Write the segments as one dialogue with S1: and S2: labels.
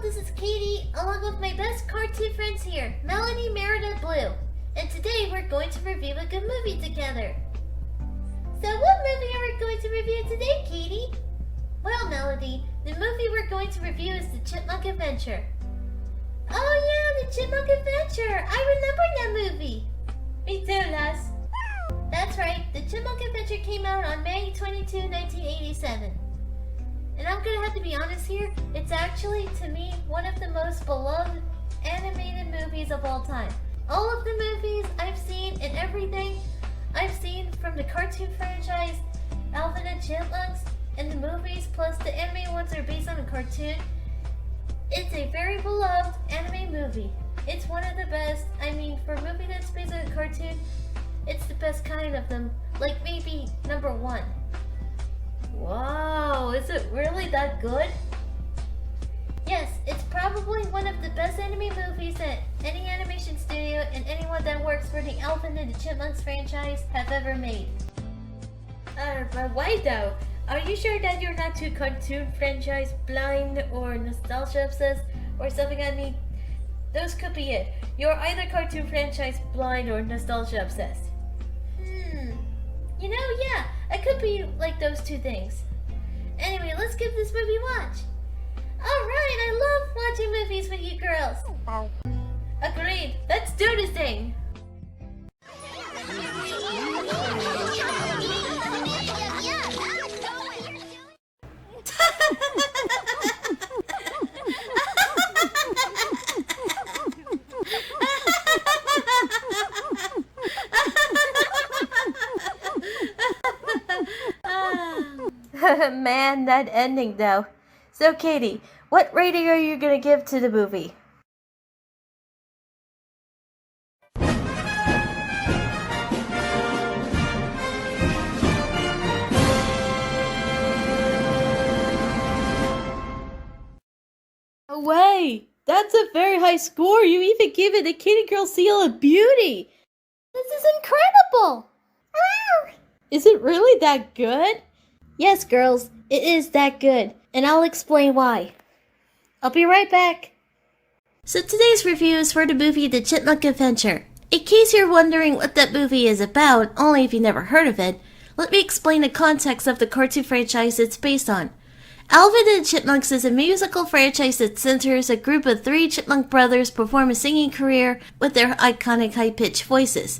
S1: this is Katie, along with my best cartoon friends here, Melanie, Merida, Blue. And today we're going to review a good movie together. So what movie are we going to review today, Katie? Well, Melody, the movie we're going to review is The Chipmunk Adventure. Oh yeah, The Chipmunk Adventure! I remember that movie! Me too, Les. That's right, The Chipmunk Adventure came out on May 22, 1987. And I'm gonna have to be honest here, it's actually, to me, one of the most beloved animated movies of all time. All of the movies I've seen and everything I've seen from the cartoon franchise, Alvin and Chipmunks, and the movies, plus the anime ones that are based on a cartoon, it's a very beloved anime movie. It's one of the best. I mean, for a movie that's based on a cartoon, it's the best kind of them. Like maybe number one. Wow, is it really that good? Yes, it's probably one of the best anime movies that any animation studio and anyone that works for the Alvin and the Chipmunks franchise have ever made. But why though? Are you sure that you're not too cartoon franchise blind or nostalgia obsessed or something? I mean, those could be it. You're either cartoon franchise blind or nostalgia obsessed. You know, yeah, I could be like those two things. Anyway, let's give this movie a watch. Alright, I love watching movies with you girls. Agreed, let's do this thing. Man, that ending though. So Katie, what rating are you gonna give to the movie? No way! That's a very high score! You even give it a KatieGirl seal of beauty! This is incredible! Is it really that good? Yes, girls, it is that good, and I'll explain why. I'll be right back. So today's review is for the movie The Chipmunk Adventure. In case you're wondering what that movie is about, only if you never heard of it, let me explain the context of the cartoon franchise it's based on. Alvin and the Chipmunks is a musical franchise that centers a group of 3 chipmunk brothers perform a singing career with their iconic high-pitched voices.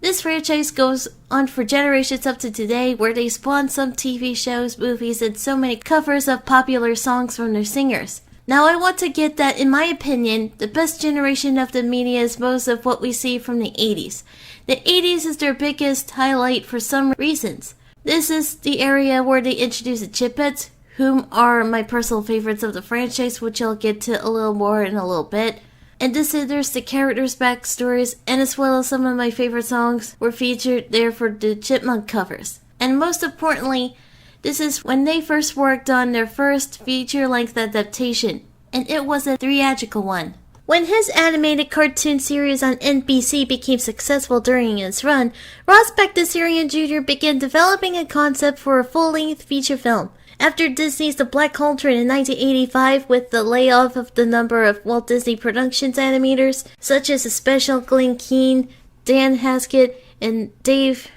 S1: This franchise goes on for generations up to today, where they spawn some TV shows, movies, and so many covers of popular songs from their singers. Now I want to get that, in my opinion, the best generation of the media is most of what we see from the 80s. The 80s is their biggest highlight for some reasons. This is the area where they introduce the Chipettes, whom are my personal favorites of the franchise, which I'll get to a little more in a little bit. And this there's the characters' backstories, and as well as some of my favorite songs were featured there for the Chipmunk covers. And most importantly, this is when they first worked on their first feature-length adaptation, and it was a theatrical one. When his animated cartoon series on NBC became successful during its run, Ross Bagdeserian Jr. began developing a concept for a full-length feature film. After Disney's The Black Cauldron in 1985, with the layoff of the number of Walt Disney Productions animators, such as the special Glenn Keane, Dan Haskett, and Dave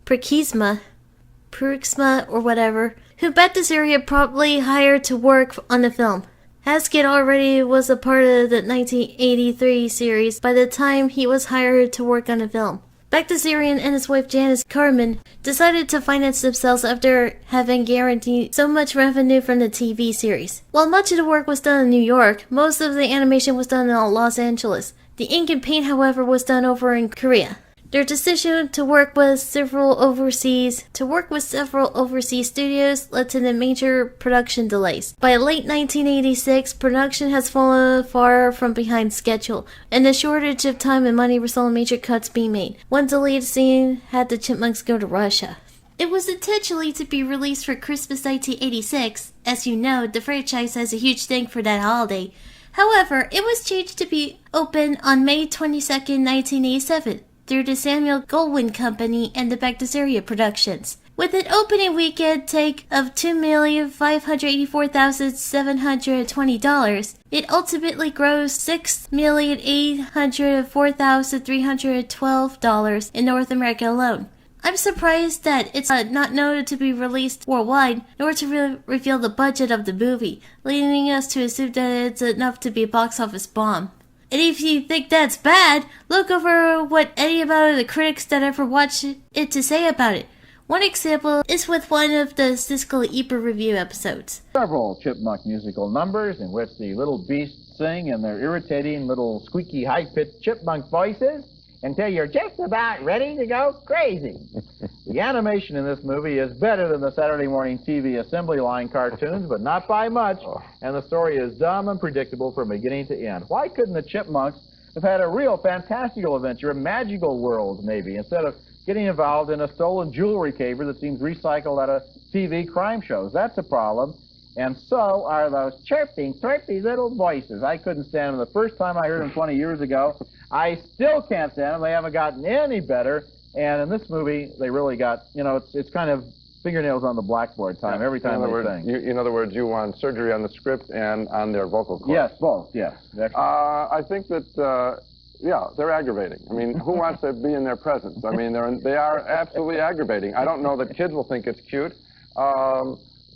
S1: Perksma or whatever, who Bagdeserian probably hired to work on the film. Haskett already was a part of the 1983 series by the time he was hired to work on the film. Bagdeserian and his wife Janice Carmen decided to finance themselves after having guaranteed so much revenue from the TV series. While much of the work was done in New York, most of the animation was done in Los Angeles. The ink and paint, however, was done over in Korea. Their decision to work with several overseas studios led to the major production delays. By late 1986, production has fallen far from behind schedule, and the shortage of time and money resulted in major cuts being made. One delayed scene had the Chipmunks go to Russia. It was intentionally to be released for Christmas 1986. As you know, the franchise has a huge thing for that holiday. However, it was changed to be open on May 22, 1987. Through the Samuel Goldwyn Company and the Bagdeserian Productions. With an opening weekend take of $2,584,720, it ultimately grossed $6,804,312 in North America alone. I'm surprised that it's not noted to be released worldwide, nor to reveal the budget of the movie, leading us to assume that it's enough to be a box office bomb. And if you think that's bad, look over what any amount of the critics that ever watched it to say about it. One example is with one of the Siskel Ebert review episodes.
S2: Several Chipmunk musical numbers in which the little beasts sing in their irritating little squeaky high-pitched chipmunk voices until you're just about ready to go crazy. The animation in this movie is better than the Saturday morning TV assembly line cartoons, but not by much, and the story is dumb and predictable from beginning to end. Why couldn't the Chipmunks have had a real fantastical adventure, a magical world maybe, instead of getting involved in a stolen jewelry caper that seems recycled out of TV crime shows? That's a problem. And so are those chirpy little voices. I couldn't stand them the first time I heard them 20 years ago. I still can't stand them. They haven't gotten any better. And in this movie, they really got, it's kind of fingernails on the blackboard time every time they sing.
S3: In other words, you want surgery on the script and on their vocal cords.
S2: Yes, both, yes.
S3: I think that, yeah, they're aggravating. I mean, who wants to be in their presence? I mean, they are absolutely aggravating. I don't know that kids will think it's cute.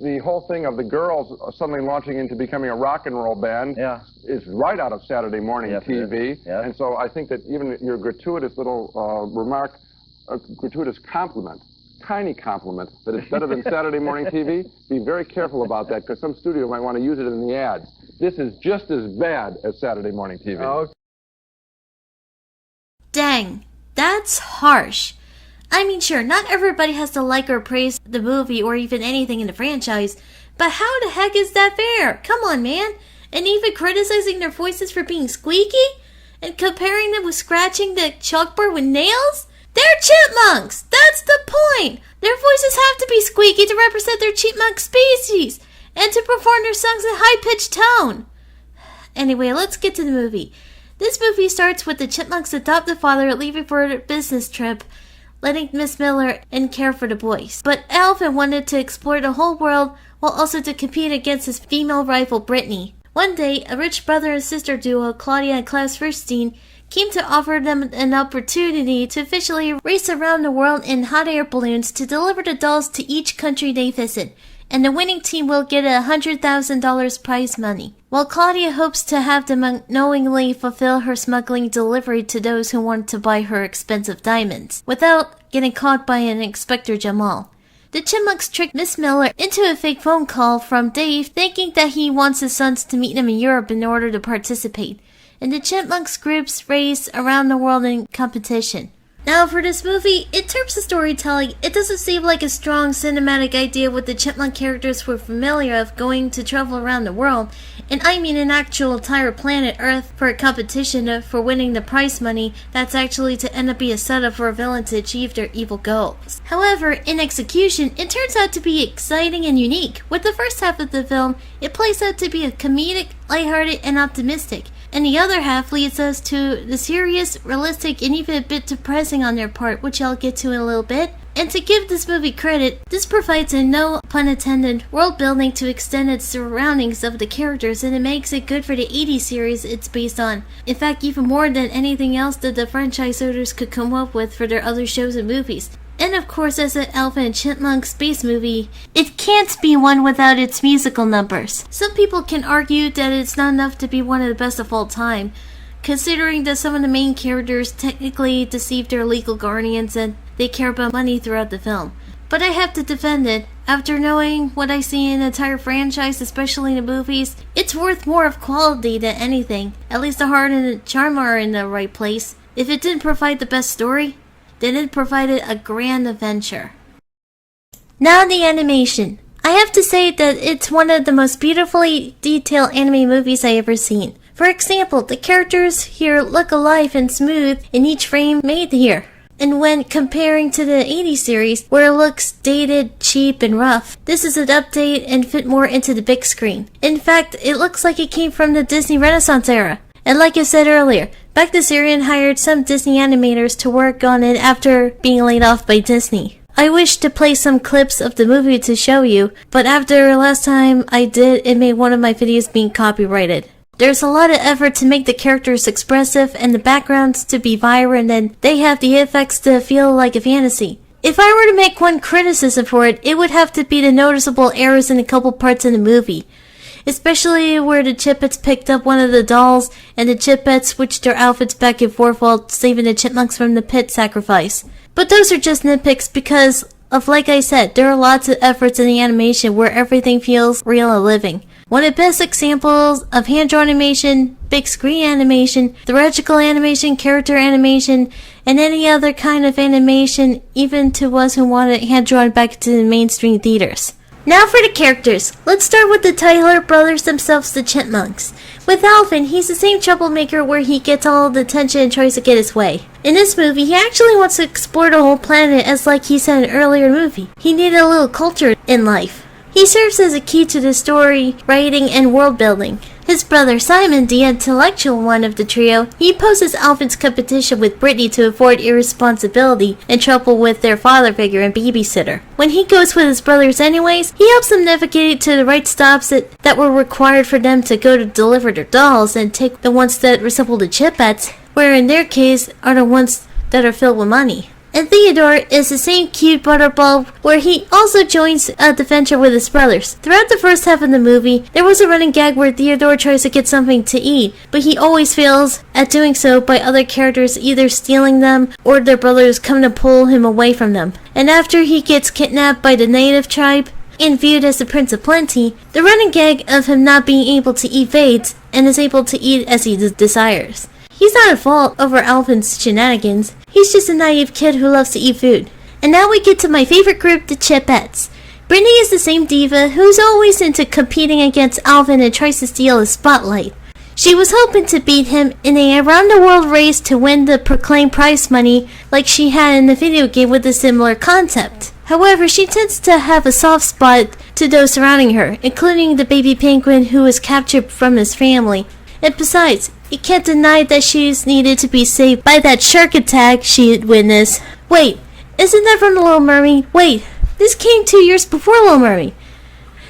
S3: The whole thing of the girls suddenly launching into becoming a rock and roll band is right out of Saturday morning TV. Yes. And so I think that even your gratuitous little remark, a gratuitous compliment, tiny compliment, that it's better than Saturday morning TV, be very careful about that, because some studio might want to use it in the ads. This is just as bad as Saturday morning TV.
S2: Okay.
S1: Dang, that's harsh. I mean, sure, not everybody has to like or praise the movie or even anything in the franchise, but how the heck is that fair? Come on, man. And even criticizing their voices for being squeaky? And comparing them with scratching the chalkboard with nails? They're chipmunks! That's the point! Their voices have to be squeaky to represent their chipmunk species, and to perform their songs in high-pitched tone. Anyway, let's get to the movie. This movie starts with the chipmunk's adoptive father leaving for a business trip, letting Miss Miller and care for the boys. But Alvin wanted to explore the whole world while also to compete against his female rival Brittany. One day, a rich brother and sister duo, Claudia and Klaus Furstein, came to offer them an opportunity to officially race around the world in hot air balloons to deliver the dolls to each country they visit, and the winning team will get $100,000 prize money, while Claudia hopes to have them unknowingly fulfill her smuggling delivery to those who want to buy her expensive diamonds, without getting caught by an Inspector Jamal. The Chipmunks tricked Miss Miller into a fake phone call from Dave, thinking that he wants his sons to meet him in Europe in order to participate, and the Chipmunks groups race around the world in competition. Now, for this movie, in terms of storytelling, it doesn't seem like a strong cinematic idea with the chipmunk characters we're familiar of going to travel around the world, and I mean an actual entire planet Earth for a competition for winning the prize money that's actually to end up being a setup for a villain to achieve their evil goals. However, in execution, it turns out to be exciting and unique. With the first half of the film, it plays out to be a comedic, lighthearted, and optimistic, and the other half leads us to the serious, realistic, and even a bit depressing on their part, which I'll get to in a little bit. And to give this movie credit, this provides a no pun intended world building to extended surroundings of the characters, and it makes it good for the 80s series it's based on. In fact, even more than anything else that the franchise owners could come up with for their other shows and movies. And of course, as an Alvin and Chipmunk space movie, it can't be one without its musical numbers. Some people can argue that it's not enough to be one of the best of all time, considering that some of the main characters technically deceive their legal guardians and they care about money throughout the film. But I have to defend it. After knowing what I see in the entire franchise, especially in the movies, it's worth more of quality than anything. At least the heart and the charm are in the right place. If it didn't provide the best story, then it provided a grand adventure. Now the animation. I have to say that it's one of the most beautifully detailed anime movies I ever seen. For example, the characters here look alive and smooth in each frame made here. And when comparing to the 80s series, where it looks dated, cheap, and rough, this is an update and fit more into the big screen. In fact, it looks like it came from the Disney Renaissance era. And like I said earlier, Bagdeserian hired some Disney animators to work on it after being laid off by Disney. I wish to play some clips of the movie to show you, but after last time I did, it made one of my videos being copyrighted. There's a lot of effort to make the characters expressive and the backgrounds to be vibrant, and they have the effects to feel like a fantasy. If I were to make one criticism for it, it would have to be the noticeable errors in a couple parts in the movie. Especially where the Chipettes picked up one of the dolls and the Chipettes switched their outfits back and forth while saving the Chipmunks from the pit sacrifice. But those are just nitpicks because of, like I said, there are lots of efforts in the animation where everything feels real and living. One of the best examples of hand-drawn animation, big screen animation, theatrical animation, character animation, and any other kind of animation, even to us who wanted hand-drawn back to the mainstream theaters. Now for the characters. Let's start with the Tyler brothers themselves, the Chipmunks. With Alvin, he's the same troublemaker where he gets all the attention and tries to get his way. In this movie, he actually wants to explore the whole planet as like he said in an earlier movie. He needed a little culture in life. He serves as a key to the story, writing, and world building. His brother Simon, the intellectual one of the trio, he opposes Alvin's competition with Brittany to avoid irresponsibility and trouble with their father figure and babysitter. When he goes with his brothers anyways, he helps them navigate to the right stops that were required for them to go to deliver their dolls and take the ones that resemble the Chipettes, where in their case are the ones that are filled with money. And Theodore is the same cute butterball where he also joins the venture with his brothers. Throughout the first half of the movie, there was a running gag where Theodore tries to get something to eat, but he always fails at doing so by other characters either stealing them or their brothers come to pull him away from them. And after he gets kidnapped by the native tribe and viewed as the Prince of Plenty, the running gag of him not being able to eat fades and is able to eat as he desires. He's not at fault over Alvin's shenanigans. He's just a naive kid who loves to eat food. And now we get to my favorite group, the Chipettes. Brittany is the same diva who's always into competing against Alvin and tries to steal his spotlight. She was hoping to beat him in a around-the-world race to win the proclaimed prize money like she had in the video game with a similar concept. However, she tends to have a soft spot to those surrounding her, including the baby penguin who was captured from his family. And besides, you can't deny that she's needed to be saved by that shark attack she had witnessed. Wait, isn't that from The Little Mermaid? Wait, this came 2 years before Little Mermaid.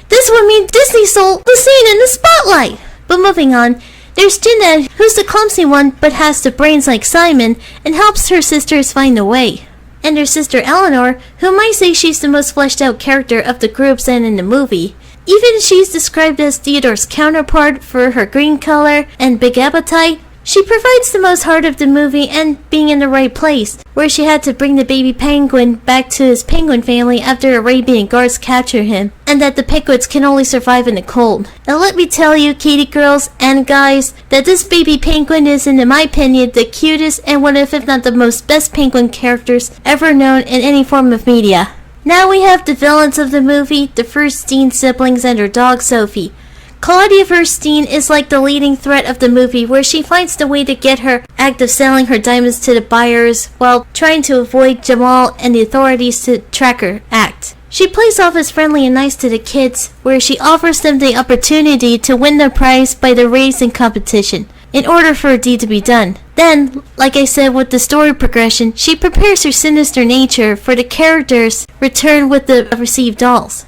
S1: This would mean Disney stole the scene in the spotlight! But moving on, there's Jeanette, who's the clumsy one but has the brains like Simon and helps her sisters find a way. And her sister Eleanor, who might say she's the most fleshed out character of the groups and in the movie. Even she's described as Theodore's counterpart for her green color and big appetite. She provides the most heart of the movie and being in the right place, where she had to bring the baby penguin back to his penguin family after Arabian guards captured him, and that the penguins can only survive in the cold. Now let me tell you, Katie girls and guys, that this baby penguin is, in my opinion, the cutest and one of, if not the most best penguin characters ever known in any form of media. Now we have the villains of the movie, the Furstein siblings and their dog Sophie. Claudia Furstein is like the leading threat of the movie, where she finds the way to get her act of selling her diamonds to the buyers while trying to avoid Jamal and the authorities to track her act. She plays off as friendly and nice to the kids, where she offers them the opportunity to win the prize by the racing competition, in order for a deed to be done. Then, like I said with the story progression, she prepares her sinister nature for the characters returned with the received dolls.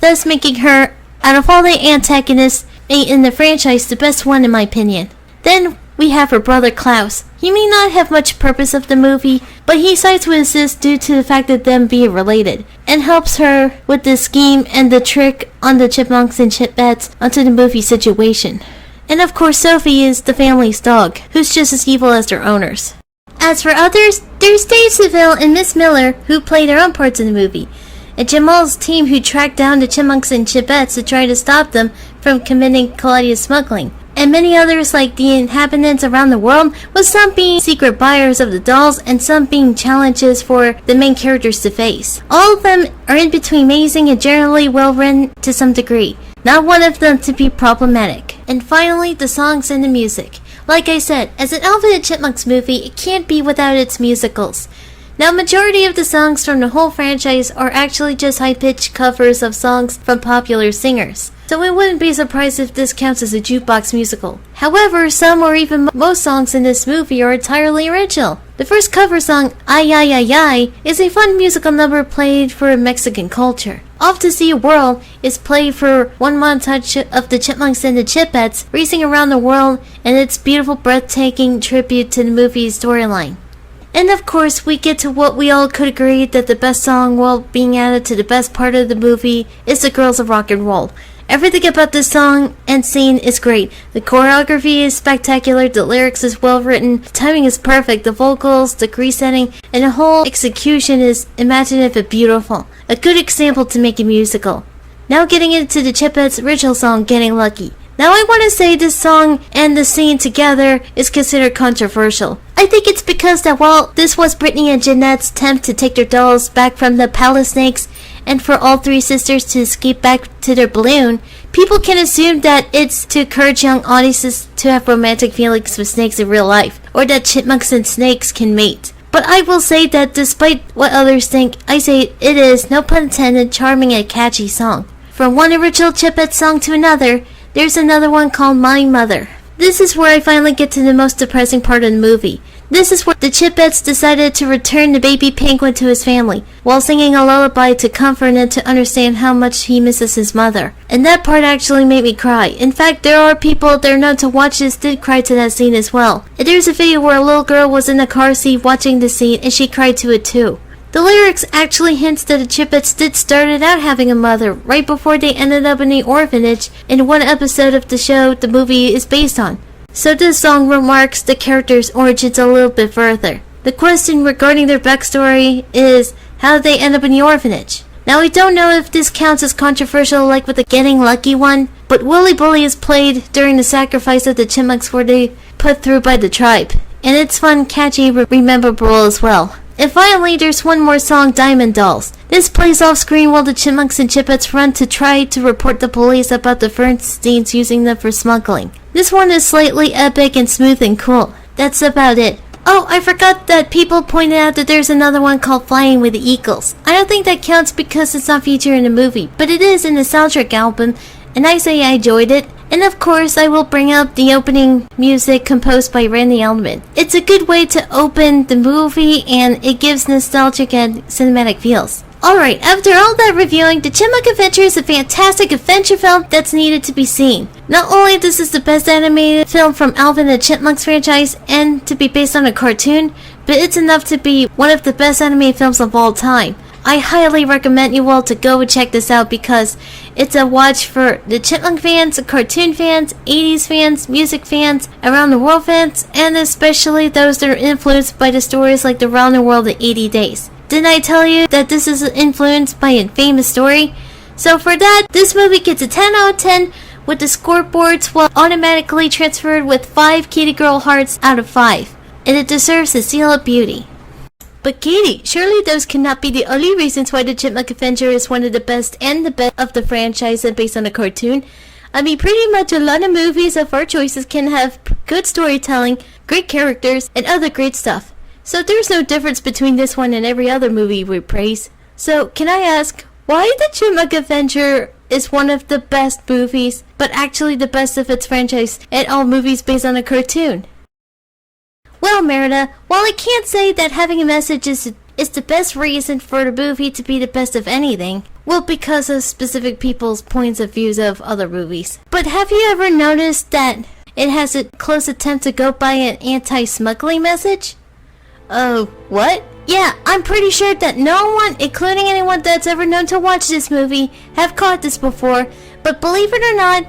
S1: Thus making her, out of all the antagonists in the franchise, the best one in my opinion. Then we have her brother Klaus. He may not have much purpose of the movie, but he sides with Sis due to the fact that them being related, and helps her with the scheme and the trick on the Chipmunks and Chipettes onto the movie situation. And of course Sophie is the family's dog, who's just as evil as their owners. As for others, there's Dave Seville and Miss Miller, who play their own parts in the movie, and Jamal's team, who tracked down the Chipmunks and Chipettes to try to stop them from committing Claudia's smuggling. And many others like the inhabitants around the world, with some being secret buyers of the dolls and some being challenges for the main characters to face. All of them are in between amazing and generally well written to some degree, not one of them to be problematic. And finally, the songs and the music. Like I said, as an Alvin and Chipmunks movie, it can't be without its musicals. Now, majority of the songs from the whole franchise are actually just high-pitched covers of songs from popular singers. so I wouldn't be surprised if this counts as a jukebox musical. However, some or even most songs in this movie are entirely original. The first cover song, Ay Ay Ay Ay, is a fun musical number played for Mexican culture. Off to See a World is played for one montage of the Chipmunks and the Chipettes racing around the world, and its beautiful, breathtaking tribute to the movie's storyline. And of course, we get to what we all could agree that the best song, while being added to the best part of the movie, is the Girls of Rock and Roll. Everything about this song and scene is great. The choreography is spectacular, the lyrics is well written, the timing is perfect, the vocals, the key setting, and the whole execution is imaginative and beautiful. A good example to make a musical. Now getting into the Chipettes' original song, Getting Lucky. Now I want to say this song and the scene together is considered controversial. I think it's because that while this was Brittany and Jeanette's attempt to take their dolls back from the palace snakes and for all three sisters to escape back to their balloon, people can assume that it's to encourage young audiences to have romantic feelings with snakes in real life, or that chipmunks and snakes can mate. But I will say that despite what others think, I say it is, no pun intended, charming and catchy song. From one original Chipette song to another, there's another one called My Mother. This is where I finally get to the most depressing part of the movie. This is where the Chipettes decided to return the baby penguin to his family, while singing a lullaby to comfort and to understand how much he misses his mother. And that part actually made me cry. In fact, there are people that are known to watch this did cry to that scene as well. And there's a video where a little girl was in a car seat watching the scene and she cried to it too. The lyrics actually hints that the Chipettes did started out having a mother right before they ended up in the orphanage in one episode of the show the movie is based on. So this song remarks the characters' origins a little bit further. The question regarding their backstory is how did they end up in the orphanage? Now I don't know if this counts as controversial like with the Getting Lucky one, but Wooly Bully is played during the sacrifice of the Chipmunks were they put through by the tribe. And it's fun, catchy, rememberable as well. And finally, there's one more song, Diamond Dolls. This plays off screen while the Chipmunks and Chipettes run to try to report the police about the Fernsteins using them for smuggling. This one is slightly epic and smooth and cool. That's about it. Oh, I forgot that people pointed out that there's another one called Flying with the Eagles. I don't think that counts because it's not featured in the movie, but it is in the soundtrack album, and I say I enjoyed it. And of course, I will bring up the opening music composed by Randy Elman. It's a good way to open the movie, and it gives nostalgic and cinematic feels. Alright, after all that reviewing, The Chipmunk Adventure is a fantastic adventure film that's needed to be seen. Not only this is the best animated film from Alvin and the Chipmunks franchise and to be based on a cartoon, but it's enough to be one of the best animated films of all time. I highly recommend you all to go and check this out because it's a watch for the Chipmunk fans, cartoon fans, 80s fans, music fans, around the world fans, and especially those that are influenced by the stories like the Around the World in 80 Days. Didn't I tell you that this is influenced by a famous story? So for that, this movie gets a 10 out of 10 with the scoreboards well automatically transferred with 5 KatieGirl hearts out of 5. And it deserves the seal of beauty. But Katie, surely those cannot be the only reasons why The Chipmunk Adventure is one of the best and the best of the franchise and based on a cartoon. I mean, pretty much a lot of movies of our choices can have good storytelling, great characters, and other great stuff. So there's no difference between this one and every other movie we praise. So can I ask, why The Chipmunk Adventure is one of the best movies, but actually the best of its franchise and all movies based on a cartoon? Well, Merida, while I can't say that having a message is the best reason for the movie to be the best of anything, well, because of specific people's points of views of other movies. But have you ever noticed that it has a close attempt to go by an anti-smuggling message? Oh, what? Yeah, I'm pretty sure that no one, including anyone that's ever known to watch this movie, have caught this before, but believe it or not,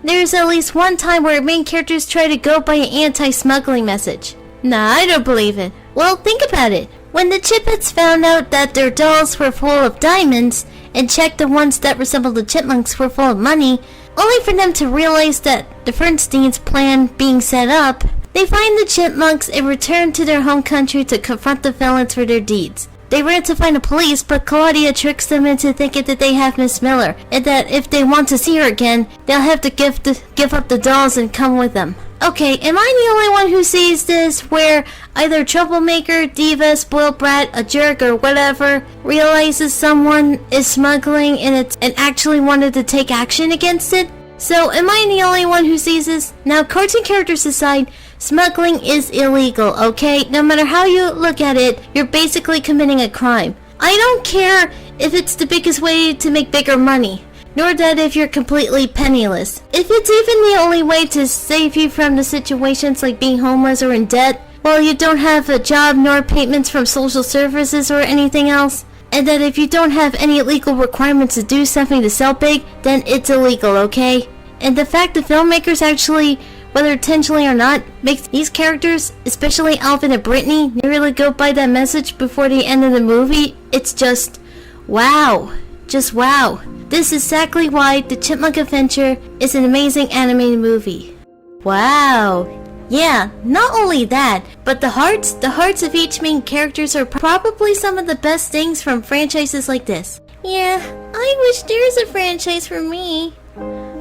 S1: there's at least one time where main characters try to go by an anti-smuggling message. Nah, I don't believe it. Well, think about it. When the Chipettes found out that their dolls were full of diamonds and checked the ones that resembled the Chipmunks were full of money, only for them to realize that the Fernstein's plan being set up, they find the Chipmunks and return to their home country to confront the villains for their deeds. They ran to find the police, but Claudia tricks them into thinking that they have Miss Miller, and that if they want to see her again, they'll have to give up the dolls and come with them. Okay, am I the only one who sees this where either troublemaker, diva, spoiled brat, a jerk, or whatever realizes someone is smuggling and actually wanted to take action against it? So, am I the only one who sees this? Now, cartoon characters aside, smuggling is illegal, okay? No matter how you look at it, you're basically committing a crime. I don't care if it's the biggest way to make bigger money, nor that if you're completely penniless. If it's even the only way to save you from the situations like being homeless or in debt, while you don't have a job nor payments from social services or anything else, and that if you don't have any legal requirements to do something to sell big, then it's illegal, okay? And the fact that filmmakers actually, whether intentionally or not, makes these characters, especially Alvin and Brittany, nearly go by that message before the end of the movie, it's just wow. Just wow. This is exactly why The Chipmunk Adventure is an amazing animated movie. Wow. Yeah, not only that, but the hearts of each main characters are probably some of the best things from franchises like this. Yeah, I wish there's a franchise for me.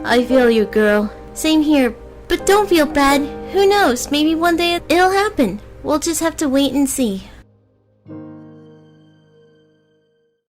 S1: I feel you, girl. Same here, but don't feel bad. Who knows, maybe one day it'll happen. We'll just have to wait and see.